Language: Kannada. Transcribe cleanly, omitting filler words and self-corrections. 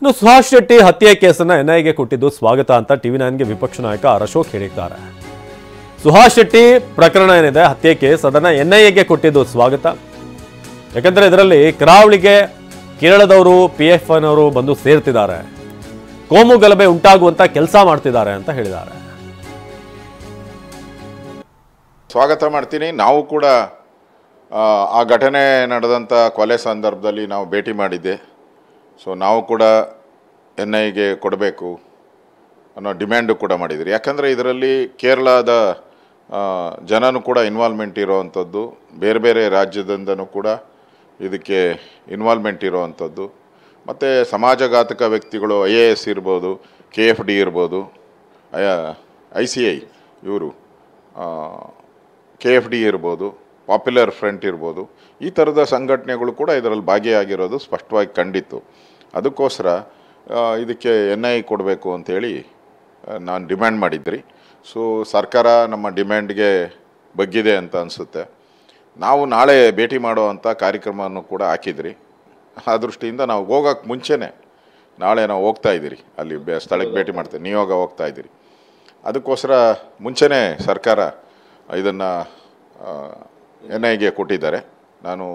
ಇನ್ನು ಸುಹಾಸ್ ಶೆಟ್ಟಿ ಹತ್ಯೆ ಕೇಸನ್ನ ಎನ್ಐಎಗೆ ಕೊಟ್ಟಿದ್ದು ಸ್ವಾಗತ ಅಂತ ಟಿವಿ9ಗೆ ವಿಪಕ್ಷ ನಾಯಕ ಅಶೋಕ್ ಹೇಳಿದ್ದಾರೆ. ಸುಹಾಸ್ ಶೆಟ್ಟಿ ಪ್ರಕರಣ ಏನಿದೆ ಹತ್ಯೆ ಕೇಸ್ ಅದನ್ನ ಎನ್ಐಎಗೆ ಕೊಟ್ಟಿದ್ದು ಸ್ವಾಗತ. ಯಾಕಂದ್ರೆ ಇದರಲ್ಲಿ ಕರಾವಳಿಗೆ ಕೇರಳದವರು PFನವರು ಬಂದು ಸೇರ್ತಿದ್ದಾರೆ, ಕೋಮು ಗಲಭೆ ಉಂಟಾಗುವಂತ ಕೆಲಸ ಮಾಡ್ತಿದ್ದಾರೆ ಅಂತ ಹೇಳಿದ್ದಾರೆ. ಸ್ವಾಗತ ಮಾಡ್ತೀನಿ. ನಾವು ಕೂಡ ಆ ಘಟನೆ ನಡೆದಂಥ ಕೊಲೆ ಸಂದರ್ಭದಲ್ಲಿ ನಾವು ಭೇಟಿ ಮಾಡಿದ್ದೆ. ಸೊ ನಾವು ಕೂಡ NIAಗೆ ಕೊಡಬೇಕು ಅನ್ನೋ ಡಿಮ್ಯಾಂಡು ಕೂಡ ಮಾಡಿದ್ರಿ. ಯಾಕಂದರೆ ಇದರಲ್ಲಿ ಕೇರಳದ ಜನನೂ ಕೂಡ ಇನ್ವಾಲ್ವ್ಮೆಂಟ್ ಇರೋವಂಥದ್ದು, ಬೇರೆ ಬೇರೆ ರಾಜ್ಯದಿಂದನೂ ಕೂಡ ಇದಕ್ಕೆ ಇನ್ವಾಲ್ವ್ಮೆಂಟ್ ಇರೋವಂಥದ್ದು, ಮತ್ತು ಸಮಾಜಘಾತಕ ವ್ಯಕ್ತಿಗಳು IAS ಇರ್ಬೋದು, KFD ಇರ್ಬೋದು, ICI ಇವರು KFD ಇರ್ಬೋದು, ಪಾಪ್ಯುಲರ್ ಫ್ರಂಟ್ ಇರ್ಬೋದು, ಈ ಥರದ ಸಂಘಟನೆಗಳು ಕೂಡ ಇದರಲ್ಲಿ ಭಾಗಿಯಾಗಿರೋದು ಸ್ಪಷ್ಟವಾಗಿ ಕಂಡಿತ್ತು. ಅದಕ್ಕೋಸ್ಕರ ಇದಕ್ಕೆ NIA ಕೊಡಬೇಕು ಅಂಥೇಳಿ ನಾನು ಡಿಮ್ಯಾಂಡ್ ಮಾಡಿದ್ರಿ. ಸೊ ಸರ್ಕಾರ ನಮ್ಮ ಡಿಮ್ಯಾಂಡ್ಗೆ ಬಗ್ಗಿದೆ ಅಂತ ಅನಿಸುತ್ತೆ. ನಾವು ನಾಳೆ ಭೇಟಿ ಮಾಡುವಂಥ ಕಾರ್ಯಕ್ರಮವನ್ನು ಕೂಡ ಹಾಕಿದ್ರಿ. ಆ ದೃಷ್ಟಿಯಿಂದ ನಾವು ಹೋಗೋಕ್ಕೆ ಮುಂಚೆನೇ ನಾಳೆ ನಾವು ಹೋಗ್ತಾ ಇದ್ದೀರಿ, ಅಲ್ಲಿ ಸ್ಥಳಕ್ಕೆ ಭೇಟಿ ಮಾಡ್ತೇವೆ, ನಿಯೋಗ ಹೋಗ್ತಾ ಇದ್ದೀರಿ. ಅದಕ್ಕೋಸ್ಕರ ಮುಂಚೆನೇ ಸರ್ಕಾರ ಇದನ್ನು NIAಗೆ ಕೊಟ್ಟಿದ್ದಾರೆ. ನಾನು